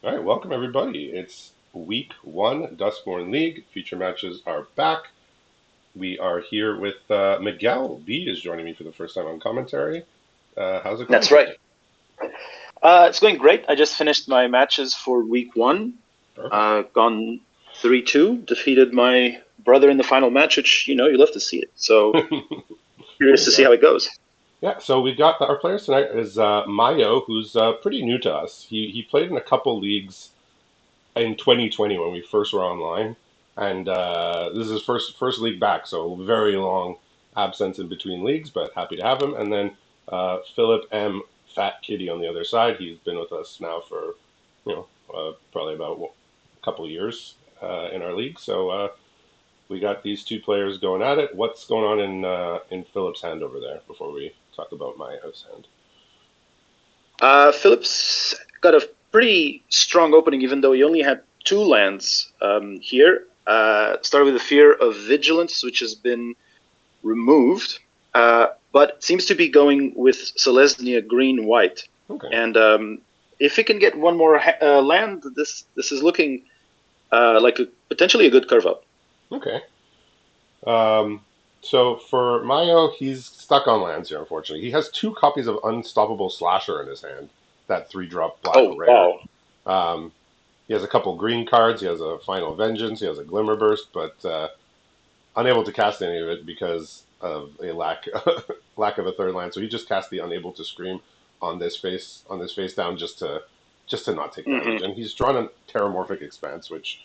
All right, welcome everybody. It's week one, Duskmourn League. Feature matches are back. We are here with Miguel. B is joining me for the first time on commentary. How's it going That's today? right. It's going great. I just finished my matches for week one. Perfect. Gone 3-2. Defeated my brother in the final match, which, you love to see it. So There curious you to see go. how it goes. Yeah, so we got our players tonight is Majo, who's pretty new to us. He played in a couple leagues in 2020 when we first were online, and this is his first league back. So very long absence in between leagues, but happy to have him. And then Philip M. Fat Kitty on the other side. He's been with us now for probably about a couple of years in our league. So we got these two players going at it. What's going on in Philip's hand over there before we talk about my house hand? Phillip's got a pretty strong opening, even though he only had two lands here. Started with the Fear of Vigilance, which has been removed, but seems to be going with Selesnya green-white. Okay. And if he can get one more land, this is looking like potentially a good curve up. Okay. Um, so for Mayo, he's stuck on lands here, unfortunately. He has two copies of Unstoppable Slasher in his hand, that three drop black Oh rare. wow! Um, he has a couple green cards. He has a Final Vengeance. He has a Glimmer Burst, but unable to cast any of it because of a lack of a third land. So he just cast the Unable to Scream on this face down just to not take Hmm. damage. And he's drawn a Terramorphic Expanse, which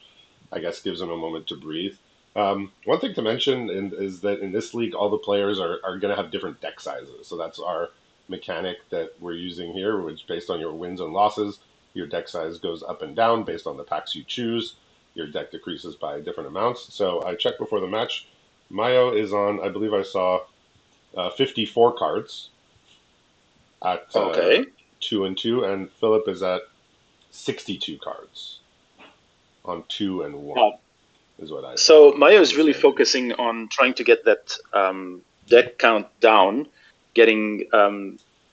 I guess gives him a moment to breathe. One thing to mention is that in this league, all the players are going to have different deck sizes. So that's our mechanic that we're using here, which based on your wins and losses, your deck size goes up and down based on the packs you choose. Your deck decreases by different amounts. So I checked before the match. Mayo is on, I believe I saw 54 cards at Okay. 2 and 2, and Philip is at 62 cards on 2 and 1, Uh, is what I so saw Maya in is the really standings. focusing on trying to get that deck count down, getting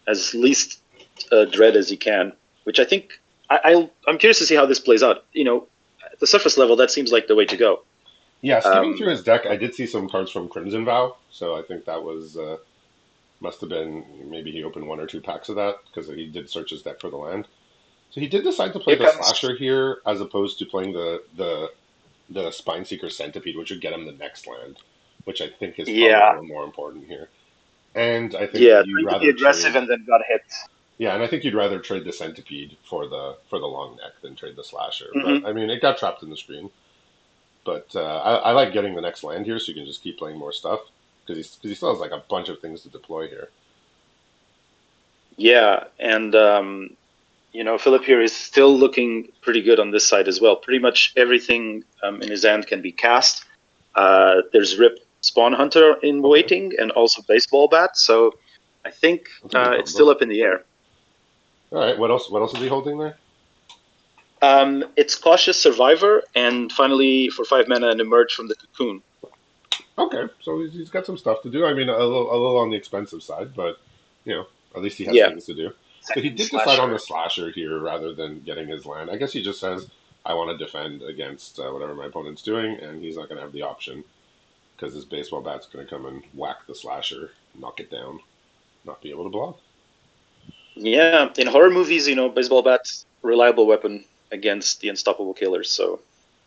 as least dread as he can. Which I think I'm curious to see how this plays out. At the surface level, that seems like the way to go. Yeah, skimming through Um, his deck, I did see some cards from Crimson Vow, so I think that was must have been maybe he opened one or two packs of that because he did search his deck for the land. So he did decide to play here the comes slasher here as opposed to playing the Spine Seeker Centipede, which would get him the next land, which I think is probably a yeah, little more important here. And I think yeah, you'd trying to be rather aggressive trade, and then got hit. yeah, and I think you'd rather trade the Centipede for the long neck than trade the slasher. But Hmm. I mean, it got trapped in the screen. But I like getting the next land here, so you can just keep playing more stuff because he still has like a bunch of things to deploy here. Yeah, and Philip here is still looking pretty good on this side as well. Pretty much everything in his hand can be cast. There's Rip Spawn Hunter in Okay, waiting and also Baseball Bat. So I think that's a good it's still combo. up in the air. All right, what else? What else is he holding there? It's Cautious Survivor and finally for 5 mana and Emerge from the Cocoon. Okay, so he's got some stuff to do. I mean, a little on the expensive side, but at least he has Yeah, things to do. So he second did decide on the slasher. slasher here rather than getting his land. I guess he just says, "I want to defend against whatever my opponent's doing," and he's not going to have the option because his baseball bat's going to come and whack the slasher, knock it down, not be able to block. Yeah, in horror movies, Baseball Bat's reliable weapon against the unstoppable killers. So.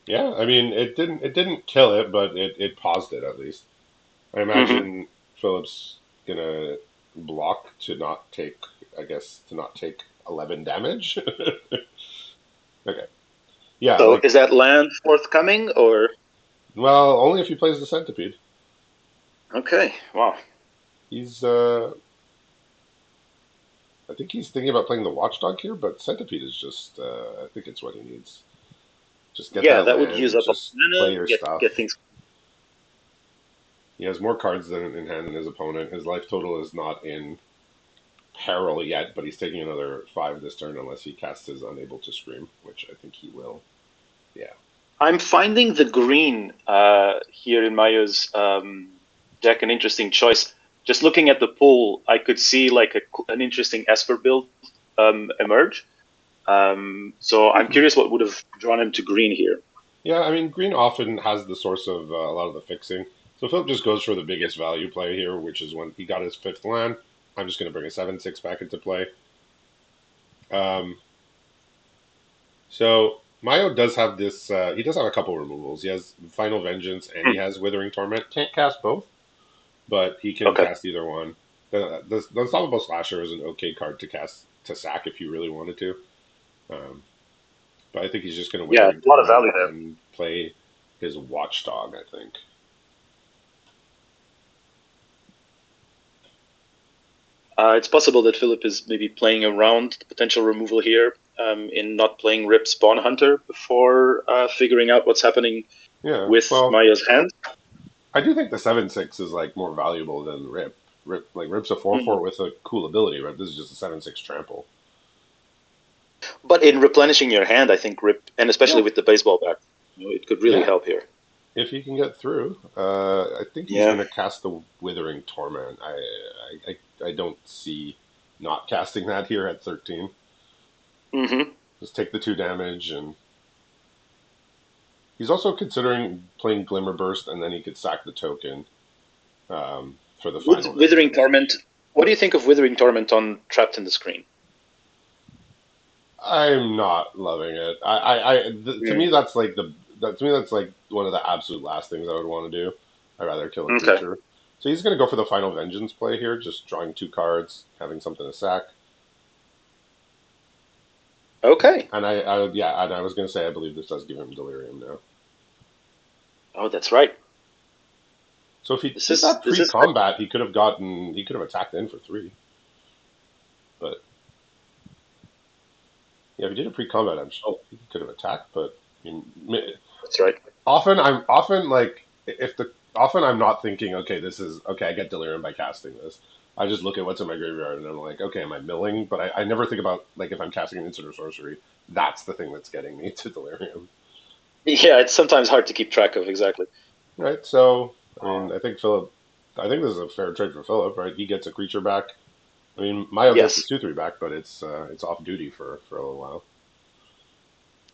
Yeah, I mean, it didn't kill it, but it paused it at least. I Mhm. imagine Phillips gonna block to not take, I guess, to not take 11 damage. Okay. Yeah, So like, is that land forthcoming or? well, only if he plays the centipede. Okay, wow. He's I think he's thinking about playing the watchdog here, but centipede is just I think it's what he needs. Just get Yeah, that that would use land, up a just play mana, your get stuff. things. He has more cards than in hand than his opponent. His life total is not in peril yet, but he's taking another 5 this turn unless he casts his Unable to Scream, which I think he will. Yeah. I'm finding the green here in Mayo's deck an interesting choice. Just looking at the pool, I could see like an interesting Esper build emerge. So I'm curious what would have drawn him to green here. Yeah, I mean, green often has the source of a lot of the fixing. So Philip just goes for the biggest value play here, which is when he got his fifth land. I'm just going to bring a 7/6 back into play. Um, so Mayo does have this. He does have a couple removals. He has Final Vengeance and he Hmm. has Withering Torment. Can't cast both, but he can Okay. cast either one. The Unstoppable Slasher is an okay card to cast to sack if you really wanted to. Um, but I think he's just going to Yeah, Withering a lot of Torment value there. and play his Watchdog, I think. It's possible that Philip is maybe playing around the potential removal here in not playing Rip Spawn Hunter before figuring out what's happening Yeah, with well, Maya's hand. I do think the 7/6 is like more valuable than Rip. Rip's a 4/4 Mhm. with a cool ability, right? This is just a 7/6 trample. But in replenishing your hand, I think Rip, and especially Yeah, with the baseball bat, it could really yeah. help here. If he can get through, I think he's Yeah. going to cast the Withering Torment. I don't see not casting that here at 13. Hmm. Just take the 2 damage, and he's also considering playing Glimmer Burst, and then he could sack the token for the With Final Withering Vengeance. Torment, what do you think of Withering Torment on Trapped in the Screen? I'm not loving it. To Mm. me that's like to me that's like one of the absolute last things I would want to do. I'd rather kill a Okay. creature. So he's going to go for the Final Vengeance play here, just drawing 2 cards, having something to sack. Okay. And yeah, and I was going to say I believe this does give him Delirium now. Oh, that's right. So if he This did is that this is good. pre-combat, he could have attacked in for 3. But yeah, if he did a pre-combat, Oh, he could have attacked. But you, that's right. often like if the often I'm not thinking, okay, this is okay, I get delirium by casting this. I just look at what's in my graveyard and I'm like, okay, am I milling? But I never think about like if I'm casting an instant or sorcery, that's the thing that's getting me to delirium. Yeah, it's sometimes hard to keep track of exactly. Right? So I mean I think this is a fair trade for Philip, right? He gets a creature back. I mean Mayo gets his Yes. 2/3 back, but it's off duty for a little while.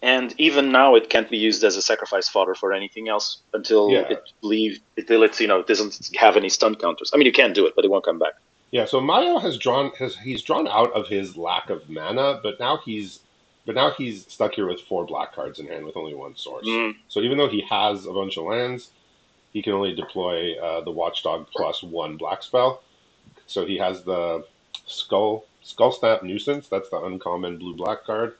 And even now, it can't be used as a sacrifice fodder for anything else Yeah. until it's it doesn't have any stun counters. I mean, you can do it, but it won't come back. Yeah, so Mayo he's drawn out of his lack of mana, but now he's stuck here with 4 black cards in hand with only 1 source. Mm. So even though he has a bunch of lands, he can only deploy the Watchdog plus 1 black spell. So he has the Skull Snap Nuisance. That's the uncommon blue-black card.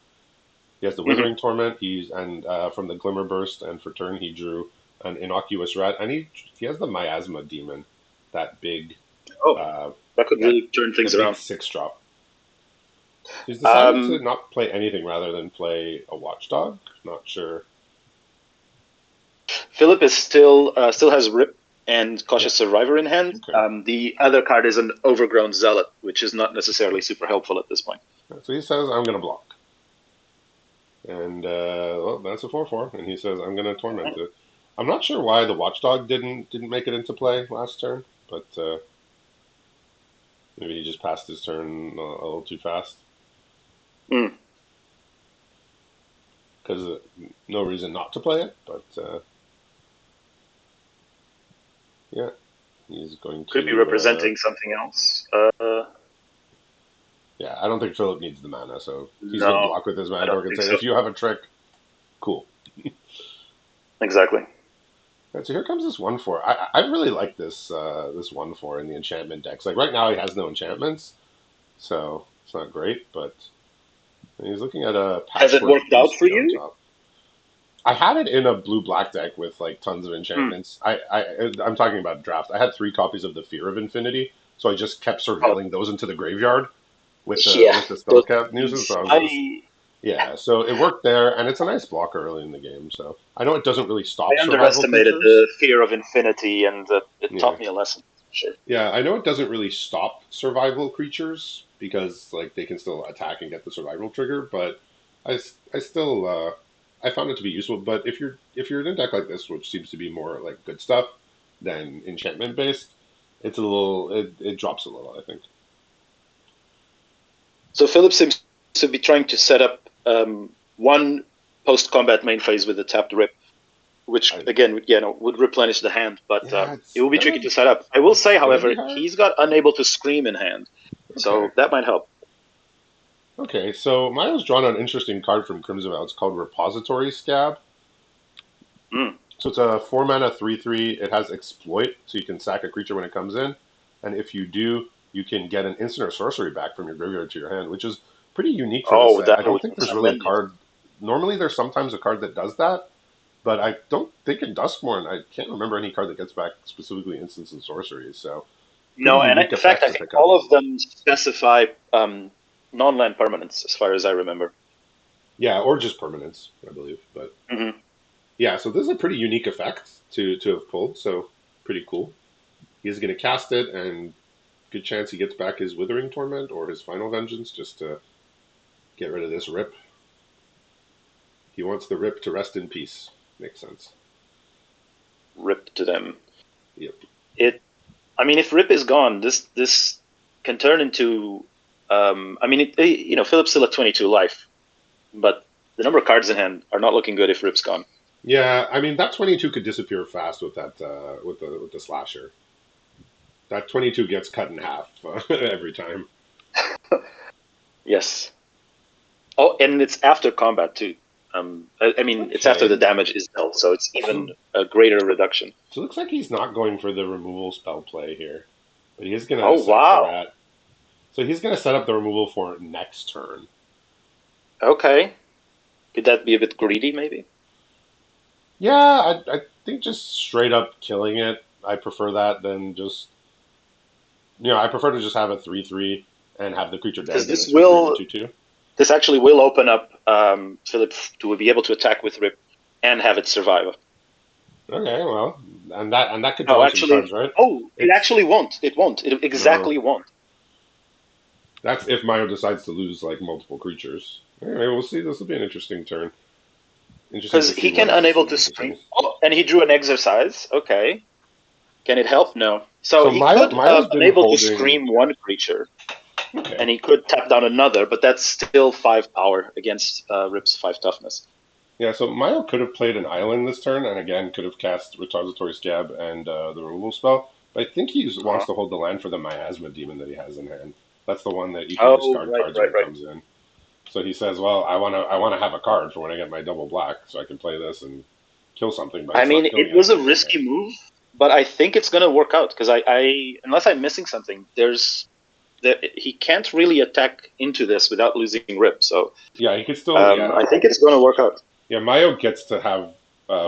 He has the Hmm. Withering Torment. From the Glimmer Burst, and for turn he drew an Innocuous Rat, and he has the Miasma Demon, that big Oh, uh, that could that really turn the things big around. 6 drop. He's decided to Um, not play anything rather than play a Watchdog. Not sure. Philip is still has Rip and Yeah. Cautious Survivor in hand. Okay. The other card is an Overgrown Zealot, which is not necessarily super helpful at this point. So he says, "I'm going to block," and well, that's a 4/4. And he says, "I'm going to torment it." I'm not sure why the Watchdog didn't make it into play last turn, but maybe he just passed his turn a little too fast. Mm. Because no reason not to play it, but yeah, he's going Could be to. representing something else. Yeah, I don't think Philip needs the mana, so he's going to No, block with his I mana don't dork and think say, so. "If you have a trick, cool." Exactly. Right, so here comes this 1/4. I really like this 1/4 in the enchantment decks. Like right now, he has no enchantments, so it's not great. But he's looking at a Has it Patchwork worked out for Boosted on you? top. I had it in a blue black deck with like tons of Mm. enchantments. I'm talking about draft. I had 3 copies of the Fear of Infinity, so I just kept Oh, surveilling those into the graveyard yeah. with the Those spellcap nuisance. things. So I was just I yeah. So it worked there, and it's a nice blocker early in the game. So I know it doesn't really stop I survival underestimated creatures. the fear of infinity, and it Yeah. taught me a lesson. Sure. Yeah, I know it doesn't really stop survival creatures because like they can still attack and get the survival trigger, but I still I found it to be useful. But if you're in a deck like this, which seems to be more like good stuff than enchantment based, it drops a little, I think. So Philip seems to be trying to set up one post-combat main phase with the tapped rip, which I, again, would replenish the hand, but yeah, it it's will be tricky gonna to set up. I will say, it's gonna however, be hard. he's got unable to scream in hand, Okay. so that might help. Okay, so Mayo's drawn an interesting card from Crimson Vow. It's called Repository Scab. Mm. So it's a 4 mana 3/3. It has exploit, so you can sack a creature when it comes in, and if you do, you can get an instant or sorcery back from your graveyard to your hand, which is pretty unique for this Oh, set. that I don't would think be there's really a tremendous. card. Normally, there's sometimes a card that does that, but I don't think in Duskmourn I can't remember any card that gets back specifically instants and sorceries. So pretty No, and unique in fact, effects I to think pick up. all of them specify non-land permanents, as far as I remember. Yeah, or just permanents, I believe. But Hmm. yeah, so this is a pretty unique effect to have pulled. So pretty cool. He's going to cast it, and good chance he gets back his Withering Torment or his Final Vengeance just to get rid of this rip. He wants the rip to rest in peace. Makes sense. Rip to them. Yep. It. I mean, if Rip is gone, this can turn into. I mean, Philip's still at 22 life, but the number of cards in hand are not looking good if Rip's gone. Yeah, I mean that 22 could disappear fast with that with the slasher. That 22 gets cut in half every time. Yes. Oh, and it's after combat too. I mean, it's after the Okay, damage is dealt, so it's even so a greater reduction. so it looks like he's not going for the removal spell play here, but he is gonna Oh sack the wow. rat. So he's gonna set up the removal for next turn. Okay. Could that be a bit greedy, maybe? Yeah, I think just straight up killing it. I prefer that than just I prefer to just have a 3/3 and have the creature dead Because than a 3/3 and a 2/2. this actually will open up Philip to be able to attack with Rip and have it survive. Okay, well, and that could draw No, you some cards, actually, right? oh, it It's actually won't. It won't. It no, exactly won't. that's if Mayo decides to lose like multiple creatures. Anyway, we'll see. This will be an interesting turn. Interesting to Because see he what can his unable to decisions scream. are. Oh, and he drew an exercise. Okay. Can it help? No. So So he could Mayo's been unable to holding. scream one creature, Okay, and he could tap down another, but that's still 5 power against Rip's 5 toughness. yeah. So Mayo could have played an island this turn, and again could have cast Retardatory Scab and the removal spell. But I think he wants Uh-huh. to hold the land for the Miasma Demon that he has in hand. That's the one that you can Oh, discard right, cards when right, it right. comes in. So he says, "Well, I wanna have a card for when I get my double black, so I can play this and kill something, but I it's mean, not killing it was a anything anyway." risky move, but I think it's going to work out because unless I'm missing something, he can't really attack into this without losing Rip. So Yeah, he could still. I Yeah, think it's going to work out. yeah. Mayo gets to have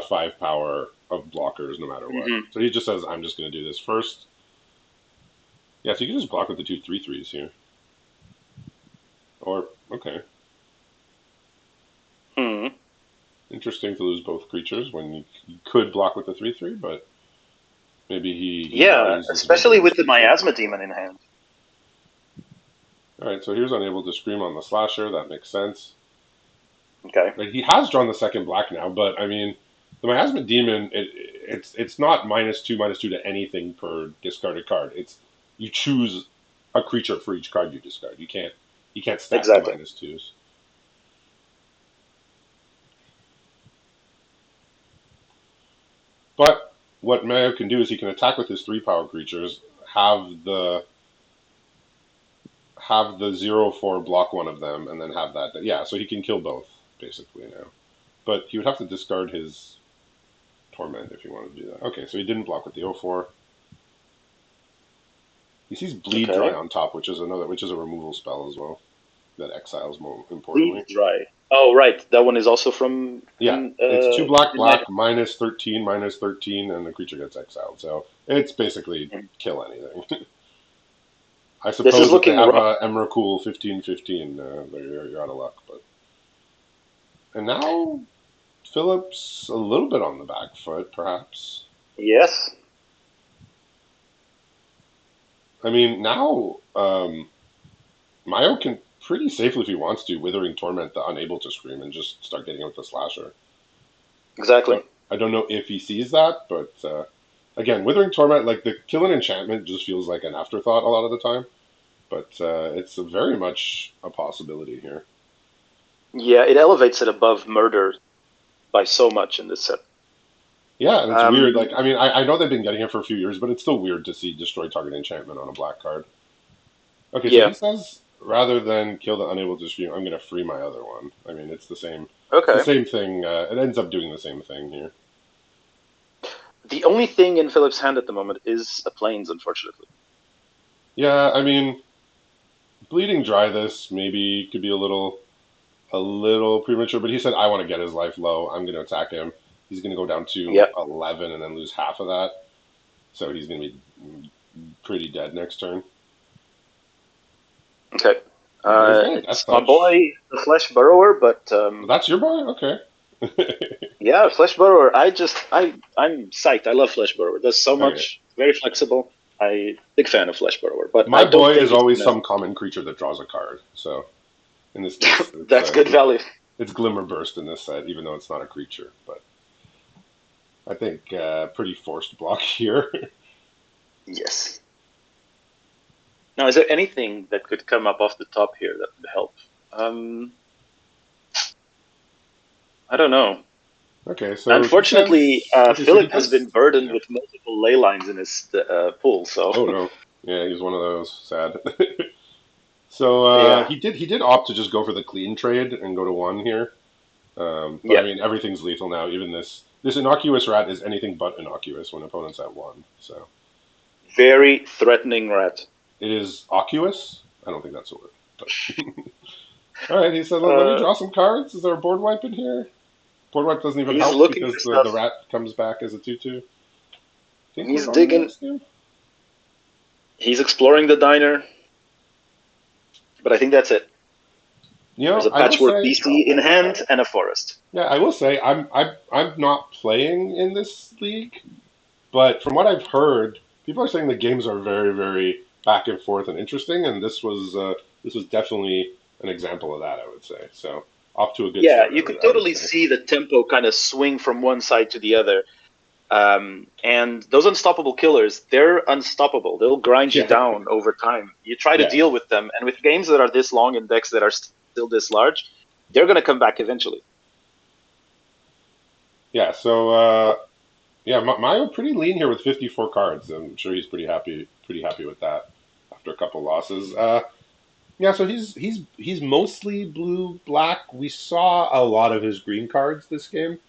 5 power of blockers no matter what. Hmm. So he just says, "I'm just going to do this first." Yeah, so you can just block with the 2/3/3s here. Or okay, Hmm. interesting to lose both creatures when you could block with the 3/3, but maybe he Yeah, values his especially vigilance with the creature. Miasma Demon in hand. All right, so here's unable to scream on the slasher. That makes sense. Okay. Like he has drawn the second black now, but I mean, the Miasma Demon, it's not -2/-2 to anything per discarded card. It's you choose a creature for each card you discard. You can't stack the Exactly. -2s. But what Mayo can do is he can attack with his 3 power creatures, have the 0/4 block one of them, and then have that. Yeah, so he can kill both basically now. But he would have to discard his torment if he wanted to do that. Okay, so he didn't block with the 0/4. He sees bleed dry Okay. on top, which is a removal spell as well that exiles more Bleed importantly. Dry. Oh, right. That one is also from Yeah, it's 2 black, in my. black, -13, and the creature gets exiled. So it's basically kill anything. I This is suppose if they looking have rough. a Emrakul 15/15, you're out of luck. But and now Phillip's a little bit on the back foot, perhaps. Yes. I mean, now Mayo can pretty safely, if he wants to, Withering Torment the Unable to Scream and just start getting out the slasher. Exactly. I don't know if he sees that, but again, Withering Torment, like the kill an enchantment, just feels like an afterthought a lot of the time. But it's very much a possibility here. Yeah, it elevates it above murder by so much in this set. Yeah, and it's weird. Um, Like, I mean, I know they've been getting it for a few years, but it's still weird to see destroy target enchantment on a black card. Okay, so yeah. he says rather than kill the unable to distribute, I'm going to free my other one. I mean, it's the same. It's the Okay. same thing. It ends up doing the same thing here. The only thing in Phillip's hand at the moment is a plains, unfortunately. Yeah, I mean, bleeding dry this maybe could be a little premature, but he said I want to get his life low. I'm going to attack him. He's going to go down to Yep. 11 and then lose half of that. So he's going to be pretty dead next turn. Okay. Okay, he's got a death It's my touch. boy, the Flesh Burrower, but That's your boy? Okay. yeah, Flesh Burrower. I'm psyched. I love Flesh Burrower. It does so Okay. much. Very flexible. Big fan of Flesh Burrower, but I My don't boy think is he's always gonna. some common creature that draws a card. So in this case, That's good value. it's Glimmer Burst in this set, even though it's not a creature. But I think pretty forced block here. Yes. Now, is there anything that could come up off the top here that would help? Um, I don't know. Okay, so he Unfortunately, says. Okay, so he Philip has does. been burdened Yeah. with multiple ley lines in his pool, so Oh no. Yeah, he's one of those. Sad. So yeah, he did opt to just go for the clean trade and go to one here. But I yeah, mean everything's lethal now. Even this innocuous rat is anything but innocuous when opponent's at one. So very threatening rat. it is occulous. I don't think that's a word. But all right, he said, let me Uh, draw some cards. Is there a board wipe in here? Board wipe doesn't even he's help looking for because the stuff. rat comes back as a 2/2. Think we're He's going to the digging. next game? He's exploring the diner, but I think that's it. You There's know, a I will patchwork say, BC in hand and a forest. yeah, I will say, I'm not playing in this league. But from what I've heard, people are saying the games are very, very back and forth and interesting, and this was definitely an example of that. I would say so. Off to a good Yeah, start. you could I would totally say. see the tempo kind of swing from one side to the other. And those unstoppable killers, they're unstoppable. They'll grind you Yeah, down over time. You try to yeah, deal with them, and with games that are this long and decks that are still this large, they're going to come back eventually. yeah. So yeah, Mayo pretty lean here with 54 cards. I'm sure he's pretty happy with that after a couple losses. Yeah, so he's mostly blue black. We saw a lot of his green cards this game.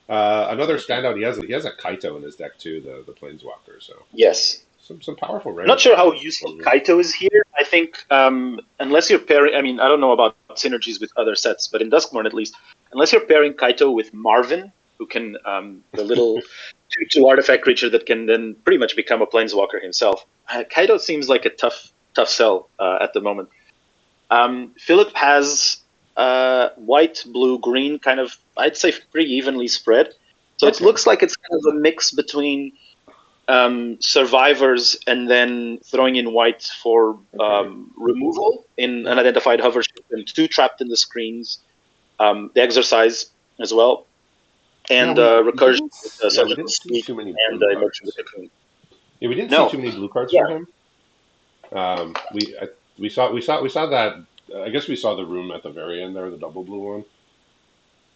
Another Mhm. standout, he has a Kaito in his deck too, the Planeswalker. So Yes. some powerful I'm not random sure how cards useful from him. Kaito is here. I think unless you're pairing, I mean, I don't know about synergies with other sets, but in Duskmourn at least, unless you're pairing Kaito with Marvin, who can the little 2/2 artifact creature that can then pretty much become a planeswalker himself. Kaito seems like a tough sell at the moment. Philip has white, blue, green, kind of I'd say pretty evenly spread. So it Okay. looks like it's kind of a mix between survivors and then throwing in white for Okay. removal in Yeah. unidentified hovership and two trapped in the screens, the exercise as well, Yeah, and we recursion didn't with yeah, we surgical didn't see speak too many and blue immersion with cards. cocoon. Yeah, we didn't see too No, many blue cards yeah, from him. We saw that. I guess we saw the room at the very end there, the double blue one.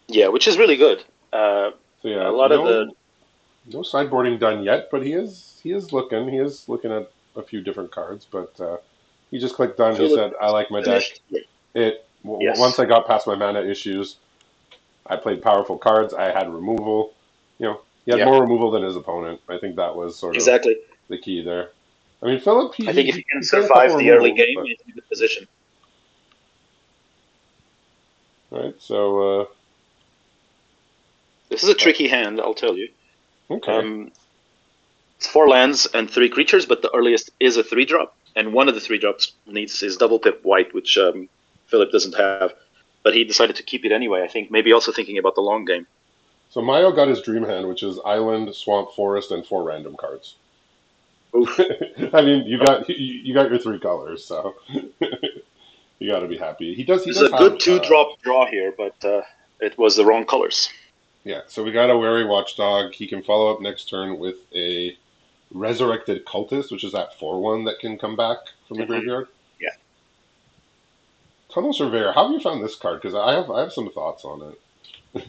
yeah, which is really good. Uh, So a yeah, lot of the no sideboarding done yet, but he is looking at a few different cards. But he just clicked done. He Philip said, "I like my deck." finished. Once Yes, I got past my mana issues, I played powerful cards. I had removal. He had yeah, more removal than his opponent. I think that was sort of exactly. the key there. I mean, Philip, he I think if he, you can he played a couple survive the early removals, game, but it's in a good position. right. So This is a tricky hand, I'll tell you. okay. Um, It's four lands and three creatures, but the earliest is a 3-drop, and one of the 3 drops needs his double tip white, which Philip doesn't have. But he decided to keep it anyway. I think maybe also thinking about the long game. So Mayo got his dream hand, which is island, swamp, forest, and four random cards. Oof. I mean, you got your three colors, so you got to be happy. He does There's a good have 2-drop draw here, but it was the wrong colors. yeah. So we got a wary watchdog. He can follow up next turn with a resurrected cultist, which is that 4/1 that can come back from the Mm-hmm. graveyard. Yeah. Tunnel Surveyor. How have you found this card? Because I have some thoughts on it.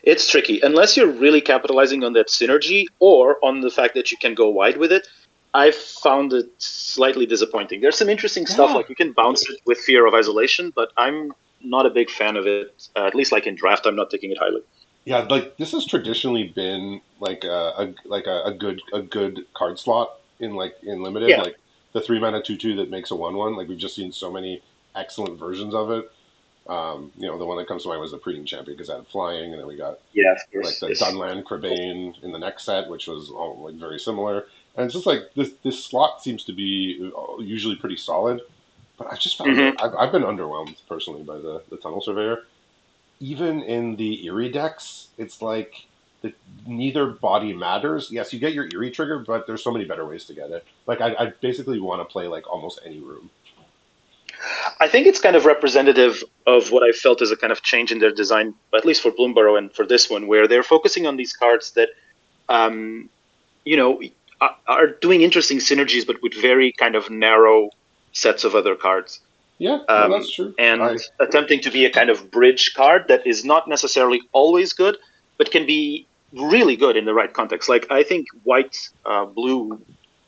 It's tricky unless you're really capitalizing on that synergy or on the fact that you can go wide with it. I found it slightly disappointing. There's some interesting stuff, Yeah, like you can bounce it with Fear of Isolation, but I'm not a big fan of it. At least, like in draft, I'm not taking it highly. yeah. Like this has traditionally been like a good card slot in limited. Yeah, Like the 3 mana 2/2 that makes a 1/1. Like we've just seen so many excellent versions of it. The one that comes to mind was the Breeding Champion because it had flying, and then we got yeah, of like course. the Yes. Dunland Crebain in the next set, which was all like very similar. And it's just like this slot seems to be usually pretty solid, but I just found it. Hmm. I've been underwhelmed personally by the Tunnel Surveyor. Even in the Eerie decks, it's like the neither body matters. Yes, you get your Eerie trigger, but there's so many better ways to get it. Like I basically want to play like almost any room. I think it's kind of representative of what I felt as a kind of change in their design, at least for Bloomborough and for this one, where they're focusing on these cards that um, you know, are doing interesting synergies, but with very kind of narrow sets of other cards, Yeah, no, that's true. and attempting to be a kind of bridge card that is not necessarily always good, but can be really good in the right context. Like I think white, blue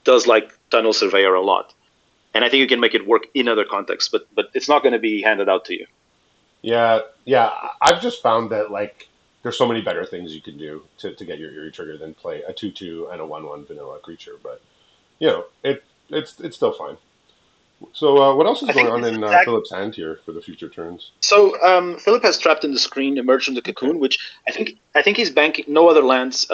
does like Tunnel Surveyor a lot, and I think you can make it work in other contexts, but it's not going to be handed out to you. Yeah, yeah. I've just found that like there's so many better things you can do to get your Eerie trigger than play a 2/2 and a 1/1 vanilla creature. But it's still fine. So what else is I going think on this in attack. Philip's hand here for the future turns? So Philip has trapped in the screen, emerged from the Okay, cocoon, which I think he's banking no other lands,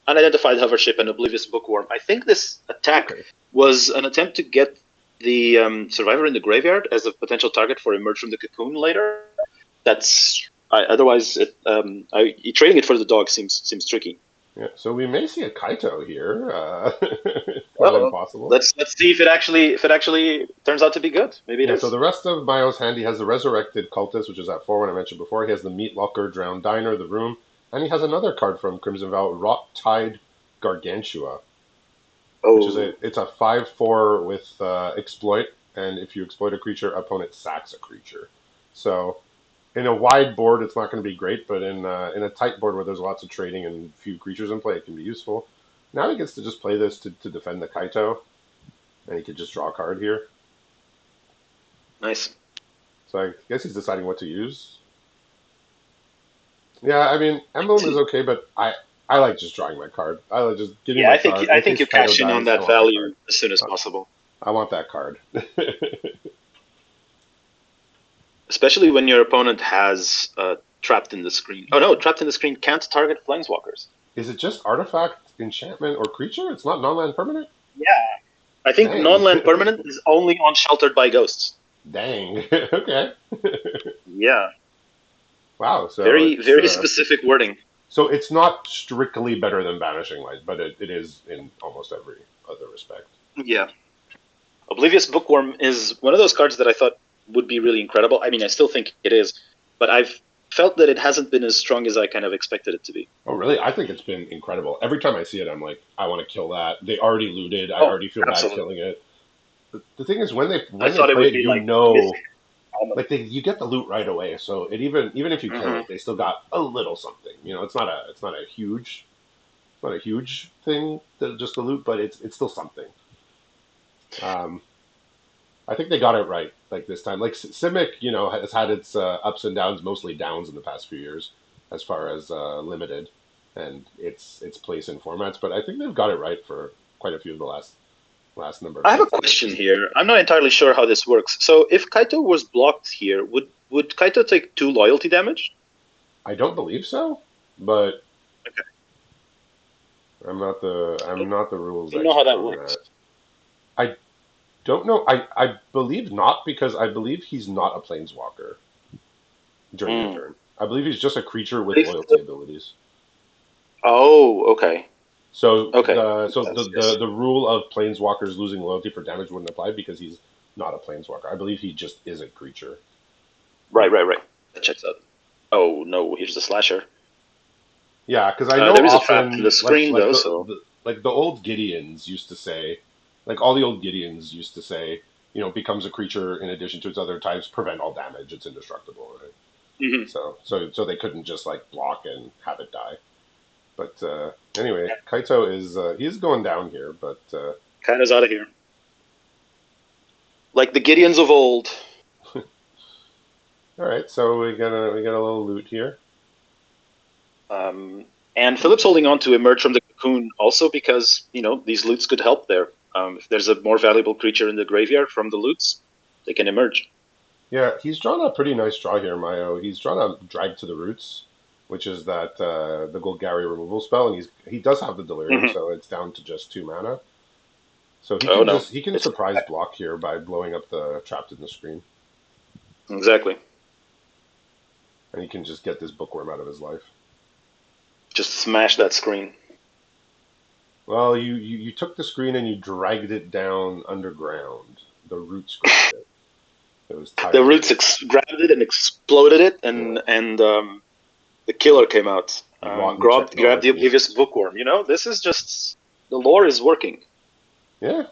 unidentified hovership, and oblivious bookworm. I think this attack okay. was an attempt to get the survivor in the graveyard as a potential target for emerge from the cocoon later. Otherwise, trading it for the dog seems tricky. Yeah. So we may see a Kaito here. Not Uh-oh. impossible. Let's see if it actually turns out to be good. Maybe it Yeah, so is. the rest of Mayo's hand, he has the Resurrected Cultist, which is at 4 when I mentioned before. He has the Meat Locker, Drowned Diner, the Room, and he has another card from Crimson Vow, Rot Tide Gargantua, which is Oh, it's a 5/4 with exploit, and if you exploit a creature, opponent sacks a creature. So in a wide board, it's not going to be great, but in a tight board where there's lots of trading and few creatures in play, it can be useful. Now he gets to just play this to defend the Kaito, and he could just draw a card here. nice. So I guess he's deciding what to use. Yeah, I mean, Emblem is okay, but I like just drawing my card. I like just getting Yeah, my I think card I in think case you Kaito cash in on dies. I that want my card. value as soon as Uh, possible. I want that card. Especially when your opponent has trapped in the screen. Oh no, trapped in the screen can't target planeswalkers. Is it just artifact, enchantment, or creature? It's not non-land permanent. Yeah, I think Dang, non-land permanent is only on Sheltered by Ghosts. dang. Okay. Yeah, Wow. So very it's very specific wording. not strictly better than Banishing Light, but it is in almost every other respect. Yeah, Oblivious Bookworm is one of those cards that I thought would be really incredible. I mean, I still think it is, but I've felt that it hasn't been as strong as I kind of expected it to be. Oh, really? I think it's been incredible. Every time I see it, I'm like, I want to kill that. They already looted. I Oh, already feel bad absolutely. killing it. The thing is, when they I when they thought it play would it, be you like mythic. know, like you get the loot right away. So it even if you kill Mm-hmm. it, they still got a little something. It's not a huge thing, just the loot, but it's still something. Um, I think they got it right, like this time. Like Simic, has had its ups and downs, mostly downs in the past few years, as far as limited and its place in formats. But I think they've got it right for quite a few of the last number of I have a sets that they've question seen. here. I'm not entirely sure how this works. So, if Kaito was blocked here, would Kaito take 2 loyalty damage? I don't believe so, but Okay. I'm not the rules Don't know how expert that on works. that. I don't know. I believe not because I believe he's not a planeswalker during the Mm. turn. I believe he's just a creature with But loyalty abilities. oh, okay, So okay, the makes so sense. Yes. the rule of planeswalkers losing loyalty for damage wouldn't apply because he's not a planeswalker. I believe he just is a creature. Right. That checks out. Oh no, here's the slasher. Yeah, because I know There is a trap in the often screen though, so the old Gideons used to say, like all the old Gideons used to say, becomes a creature in addition to its other types, prevent all damage. It's indestructible, right? Hmm. So they couldn't just like block and have it die. But anyway, Kaito is going down here. But Kind of out of here, like the Gideons of old. all right, so we got a little loot here. And Philip's holding on to emerge from the cocoon also because these loots could help there. If there's a more valuable creature in the graveyard from the loots, they can emerge. Yeah, he's drawn a pretty nice draw here, Mayo. He's drawn a drag to the roots, which is that the Golgari removal spell, and he does have the delirium, Hmm. so it's down to just 2 mana. So Oh no, he can it's surprise block here by blowing up the trapped in the screen, exactly and he can just get this bookworm out of his life. just smash that screen. Well, you took the screen and you dragged it down underground. The roots grabbed it. It was The tired of roots it. grabbed it and exploded it, Yeah, and the killer came out, rotten grabbed the technology. oblivious bookworm. This is just the lore is working. Yeah,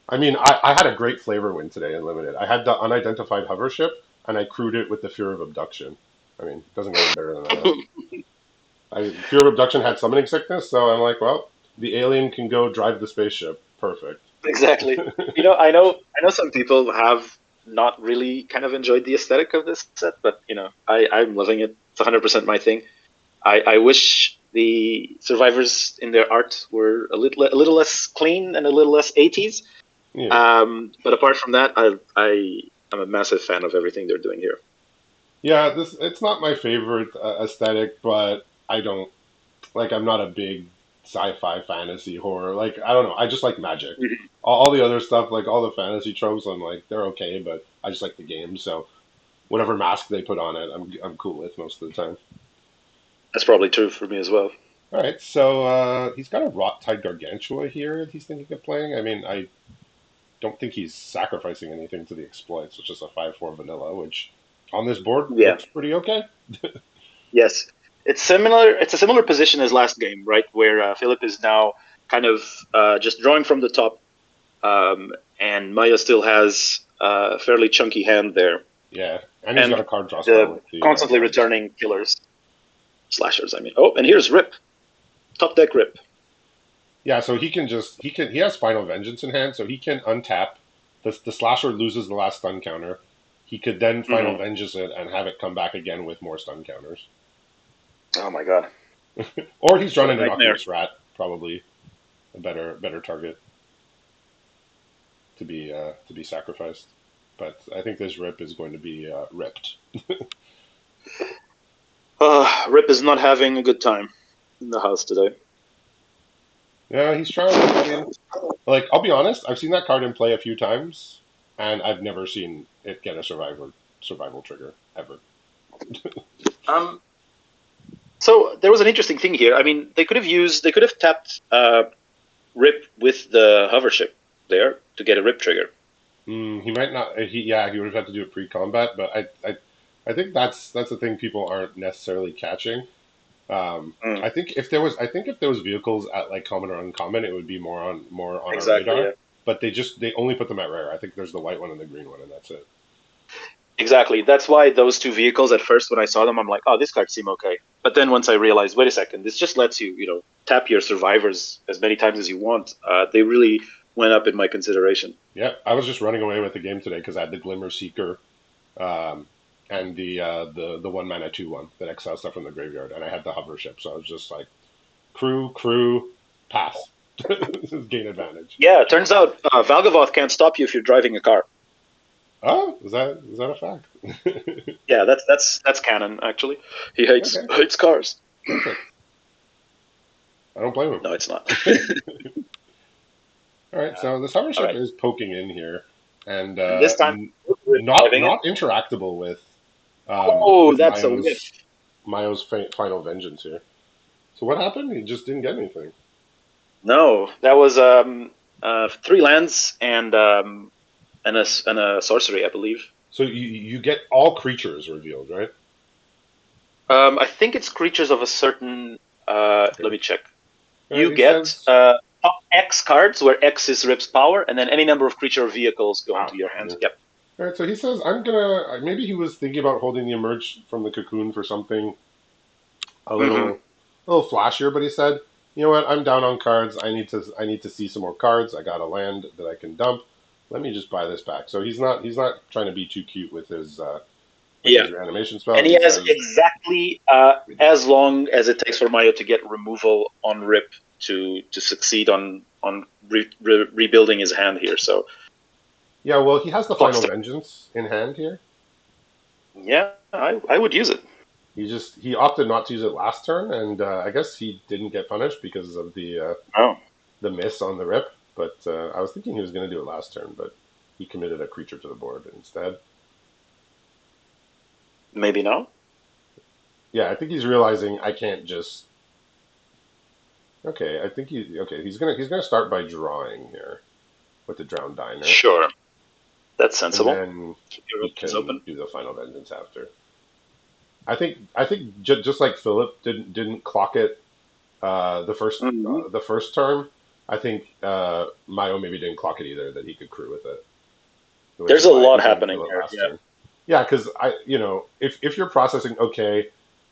I mean, I had a great flavor win today in limited. I had the unidentified hover ship, and I crewed it with the fear of abduction. I mean, it doesn't get any better than that. Fear of abduction had summoning sickness, so I'm like, well, the alien can go drive the spaceship. Perfect. Exactly. I know some people have not really kind of enjoyed the aesthetic of this set, but I'm loving it. It's 100% my thing. I wish the survivors in their art were a little less clean and a little less 80s. Yeah, But apart from that, I'm a massive fan of everything they're doing here. yeah. This it's not my favorite aesthetic, but I don't like. I'm not a big sci-fi fantasy horror. Like I don't know. I just like magic. Mhm. All the other stuff, like all the fantasy tropes, I'm like they're okay, but I just like the game. So whatever mask they put on it, I'm cool with most of the time. That's probably true for me as well. All right, so he's got a Rot-Tide Gargantua here that he's thinking of playing. I mean, I don't think he's sacrificing anything to the exploits, which is a 5/4 vanilla, which on this board Yeah. looks pretty okay. Yes. It's similar. It's a similar position as last game, right? Where Philip is now kind of just drawing from the top, and Maya still has a fairly chunky hand there, Yeah, and he's got and a card draw spell the with the constantly Harvester. returning killers, slashers. I mean, oh, and here's Rip, top deck Rip. Yeah, so he has Final Vengeance in hand, so he can untap. The slasher loses the last stun counter. He could then Final Hmm. Vengeance it and have it come back again with more stun counters. Oh my god, Or he's drawn what a an nightmare! innocuous rat, probably a better target to be sacrificed. But I think this rip is going to be ripped. Rip is not having a good time in the house today. Yeah, he's trying. I mean, like I'll be honest, I've seen that card in play a few times, and I've never seen it get a survival trigger ever. Um, so there was an interesting thing here. I mean, they could have tapped Rip with the hover ship there to get a Rip trigger. He might not. He would have had to do it pre-combat, but I think that's the thing people aren't necessarily catching. Mm, I think if there was vehicles at like common or uncommon, it would be more on our exactly. radar. Yeah. But they only put them at rare. I think there's the white one and the green one, and that's it. Exactly. That's why those two vehicles at first when I saw them, I'm like, oh, these cards seem okay. But then once I realized, wait a second, this just lets you, tap your survivors as many times as you want. They really went up in my consideration. Yeah, I was just running away with the game today because I had the Glimmer Seeker um, and the 1 mana 2/1 that exiles stuff from the graveyard, and I had the hover ship, so I was just like crew pass, gain advantage. Yeah, it turns out Valgavoth can't stop you if you're driving a car. Oh, is that a fact? Yeah, that's canon actually. He hates Okay, hates cars. perfect. I don't blame him. No, it's not. All right, so this hover All ship right, is poking in here, and and this time we're driving it. not interactable Oh, with that's a whiff. Mayo's final vengeance here. So what happened? He just didn't get anything. No, that was three lands and a sorcery, I believe. So you get all creatures revealed, right? I think it's creatures of a certain. Let me check. You He get says. top X cards, where X is Rip's power, and then any number of creature or vehicles go Wow. into your hand. Yeah. Yep. All right. So he says, I'm gonna. Maybe he was thinking about holding the emerge from the cocoon for something a Mm-hmm. little flashier, but he said, you know what? I'm down on cards. I need to see some more cards. I got a land that I can dump. Let me just buy this back. So he's not trying to be too cute with Yeah. his reanimation And spell. he He has says, exactly as long as it takes for Mayo to get removal on Rip to succeed on rebuilding his hand here. So yeah, well, he has the clock's final ticking. vengeance in hand here. Yeah, I would use it. He opted not to use it last turn, and I guess he didn't get punished because of Oh, the miss on the rip. But I was thinking he was going to do it last turn, but he committed a creature to the board instead. maybe not. Yeah, I think he's realizing I can't just. Okay, I think he's gonna start by drawing here with the Drowned Diner, Sure, that's and sensible. then Keep your he options can open. do the Final Vengeance after. I think just like Phillip didn't clock it Mm-hmm. the first term. I think Mayo maybe didn't clock it either that he could crew with it, which There's is a why lot he didn't happening kill it here. last Yeah. turn. Yeah, because if you're processing, okay,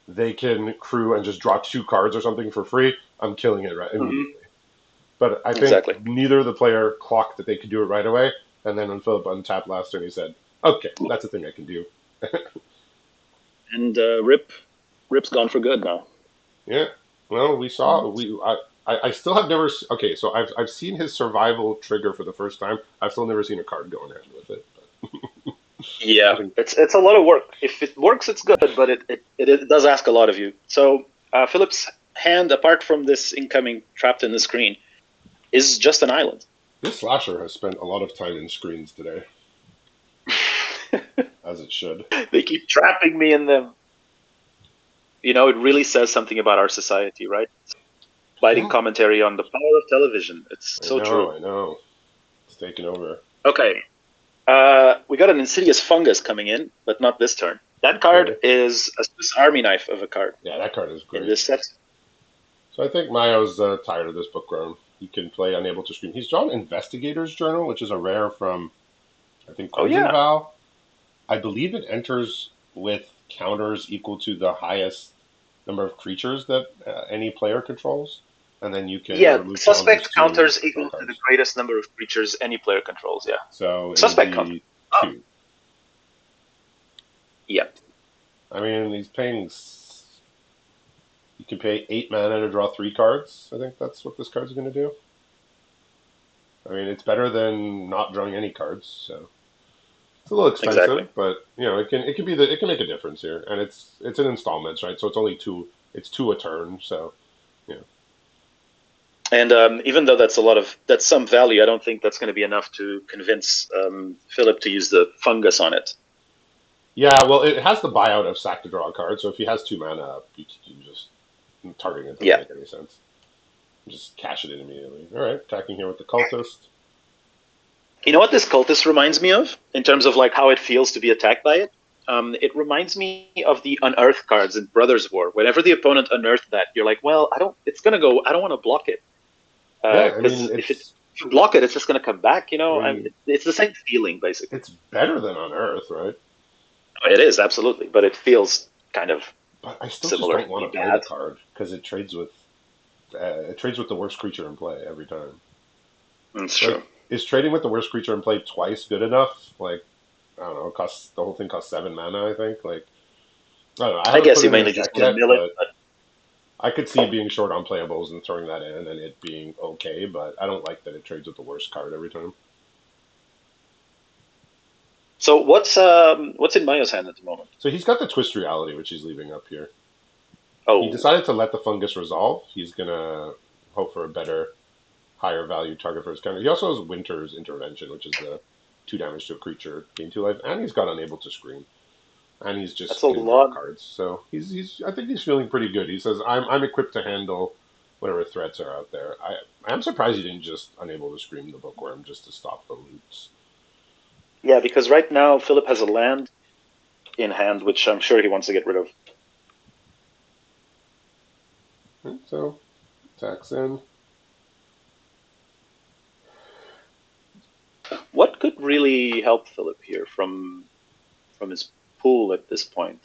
they can crew and just draw two cards or something for free. I'm killing it right Mm-hmm. immediately. But I think Exactly. neither of the player clocked that they could do it right away. And then when Philip untapped last turn, he said, "Okay, that's a thing I can do." And Rip's gone for good now. Yeah. Well, we saw we I still have never okay. So I've seen his survival trigger for the first time. I've still never seen a card go in hand with it. But I Yeah, think it's a lot of work. If it works, it's good, but it does ask a lot of you. So Philip's hand, apart from this incoming trapped in the screen, is just an island. this slasher has spent a lot of time in screens today, as it should. They keep trapping me in them. It really says something about our society, right? Biting Yeah, commentary on the power of television. It's I so know, true. I know. It's taken over. Okay, we got an insidious fungus coming in, but not this turn. That card Okay. is a Swiss Army knife of a card Yeah, that card is in great. this set. So I think Mayo's tired of this bookworm. He can play Unable to Scream. He's drawn Investigator's Journal, which is a rare from, I think, Oh Crimson yeah, Vow. I believe it enters with counters equal to the highest number of creatures that any player controls, and then you can yeah. remove counters Suspect to counters draw equal to the cards. greatest number of creatures any player controls. Yeah, So it would suspect counter. be Oh, two. yeah. I mean, he's paying. You can pay 8 mana to draw 3 cards. I think that's what this card's going to do. I mean, it's better than not drawing any cards. So it's a little Exactly. expensive, but it can make a difference here, and it's in installments, right? So it's only two. It's two a turn. So yeah. And even though that's some value, I don't think that's going to be enough to convince Philip to use the fungus on it. Yeah, well, it has the buyout of sack to draw a card, so if he has 2 mana up, you can just targeting it doesn't Yeah. make any sense. Just cash it in immediately. All right, attacking here with the cultist. You know what this cultist reminds me of in terms of like how it feels to be attacked by it? It reminds me of the unearth cards in Brothers War. Whenever the opponent unearthed that, you're like, well, I don't. It's gonna go. I don't want to block it Yeah, I mean because if you block it, it's just gonna come back. I mean It's the same feeling basically. it's better than on Earth, right? It is absolutely, but it feels kind of But I still just don't want similarly to play the bad. card because it trades with the worst creature in play every time. It's Like, true. is trading with the worst creature in play twice good enough? Like, I don't know, the whole thing costs 7 mana. I think. Like, I don't know. I I haven't guess put you it in a mainly just deck want to yet, mill it, but I could see being short on playables and throwing that in and it being okay. But I don't like that it trades with the worst card every time. so what's in Mayo's hand at the moment? So he's got the twist reality, which he's leaving up here. He Oh, decided to let the fungus resolve. He's gonna hope for a better, higher value target for his counter. He also has Winter's Intervention, which is the 2 damage to a creature, gain 2 life, and he's got Unable to Scream, and he's that's a just gonna draw lot. cards. So he's I think he's feeling pretty good. He says I'm equipped to handle whatever threats are out there. I'm surprised he didn't just Unable to Scream the Bookworm just to stop the loots. Yeah, because right now Philip has a land in hand, which I'm sure he wants to get rid of. And so attacks in. really help Phillip here from his pool at this point.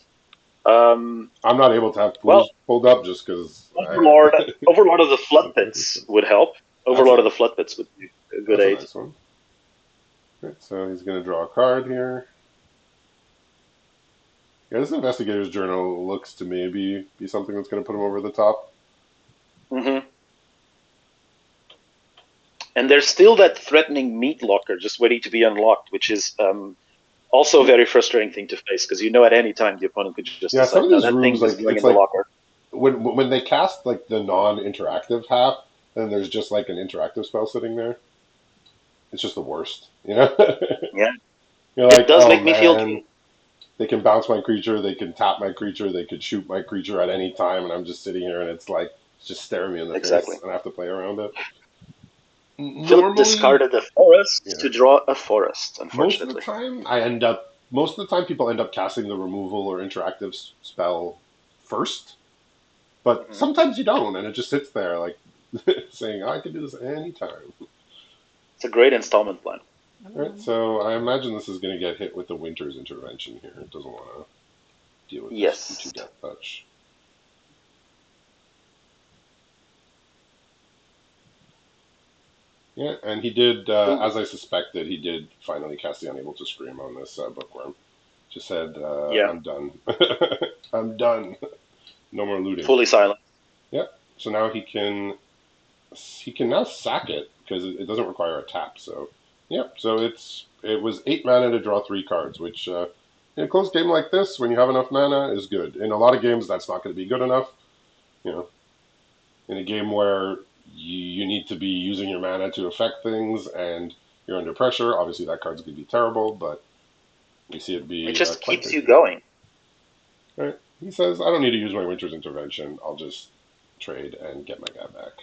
I'm not able to have Well, pools pulled up just because Overlord, Overlord of the Flood that's Pits would help. Overlord of the Flood Pits would be a good a aid. nice one. Right, so he's going to draw a card here. Yeah, this investigator's journal looks to me be something that's going to put him over the top. Mm-hmm. And there's still that threatening meat locker just waiting to be unlocked, which is also a very frustrating thing to face because you know at any time the opponent could just Yeah, some decide, of no, these that rooms, thing is like going it's in the like locker. when they cast like the non-interactive half, and there's just like an interactive spell sitting there. It's just the worst, you know. Yeah, You're it like, does oh make me feel. man, they can bounce my creature, they can tap my creature, they could shoot my creature at any time, and I'm just sitting here and it's like it's just staring me in the Exactly. face, and I have to play around it. Phillip Normally, discarded a forest yeah, to draw a forest, most of the unfortunately. time most of the time people end up casting the removal or interactive spell first, but Mm-hmm. sometimes you don't, and it just sits there like saying, oh, I can do this anytime. It's a great installment plan. Right, so I imagine this is going to get hit with the Winter's Intervention here. It doesn't want to deal with this 2/2 Yes. Death Touch. Yeah, and he did, Ooh. as I suspected, he did finally cast the Unable to Scream on this Bookworm. Just said, Yeah. I'm done. I'm done. No more looting. Fully silent. Yep. So now he can now sack it because it doesn't require a tap. So yep. So it was 8 mana to draw 3 cards, which in a close game like this, when you have enough mana, is good. In a lot of games, that's not going to be good enough. You know, in a game where you need to be using your mana to affect things and you're under pressure, obviously that card's going to be terrible. But we see it It be just quite keeps good you here. going. Right. He says, I don't need to use my Winter's Intervention. I'll just trade and get my guy back.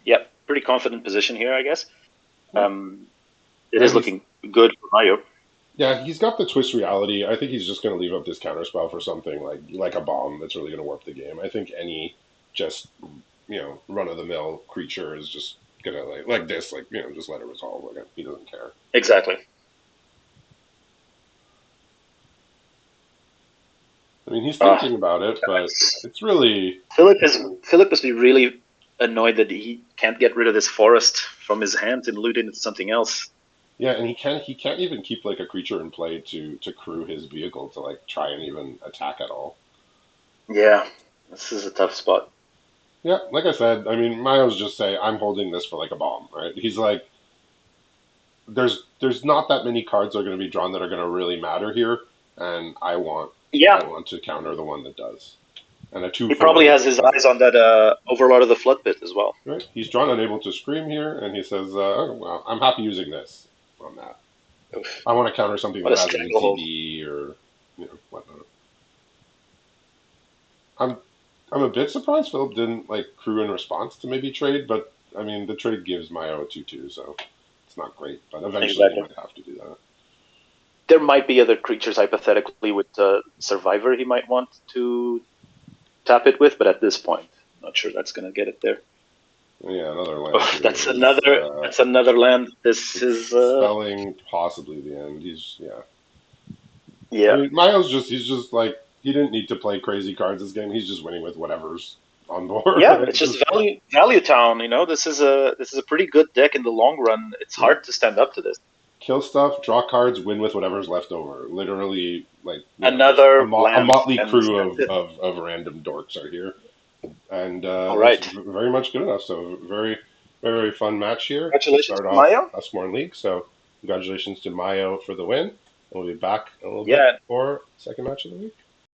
Yep. Pretty confident position here, I guess. Yeah. It is And he's looking good for Mayo. Yeah, he's got the twist reality. I think he's just going to leave up this counterspell for something like a bomb that's really going to warp the game. I think any just run of the mill creature is just gonna like this, just let it resolve. Like he doesn't care. Exactly. I mean, he's Uh, thinking about it, but it's really Philip must be really annoyed that he can't get rid of this forest from his hand and loot into something else. yeah, and he can't even keep like a creature in play to crew his vehicle to like try and even attack at all. Yeah, this is a tough spot. Yeah, like I said, I mean, Miles just say I'm holding this for like a bomb, right? He's like, there's not that many cards that are going to be drawn that are going to really matter here, and I want Yeah, I want to counter the one that does. And a two he for probably one has his does eyes that. on that Overlord of the Flood Pit as well. Right? He's drawn unable to scream here, and he says, oh, well, I'm happy using this on that. Oof. I want to counter something What that a has an stranglehold. ETB or whatnot. I'm I'm a bit surprised Philip didn't like crew in response to maybe trade, but I mean the trade gives Mayo a 2/2, so it's not great. But eventually he Exactly. might have to do that. There might be other creatures hypothetically with Survivor he might want to tap it with, but at this point, not sure that's going to get it there. Yeah, another land Oh, here that's is another land. This it's is spelling possibly the end. I yeah. mean, he's just like he didn't need to play crazy cards this game. He's just winning with whatever's on board, Yeah, right? it's just value town. This is a pretty good deck in the long run. It's Yeah, hard to stand up to this. kill stuff, draw cards, win with whatever's left over. Literally, like just a, Another a land, motley and crew that's of, it. of of random dorks are here, and All it's right. very much good enough. So very very fun match here to Congratulations start to off Maya. Duskmourn League. So congratulations to Mayo for the win. We'll be back in a little bit Yeah, for second match of the week.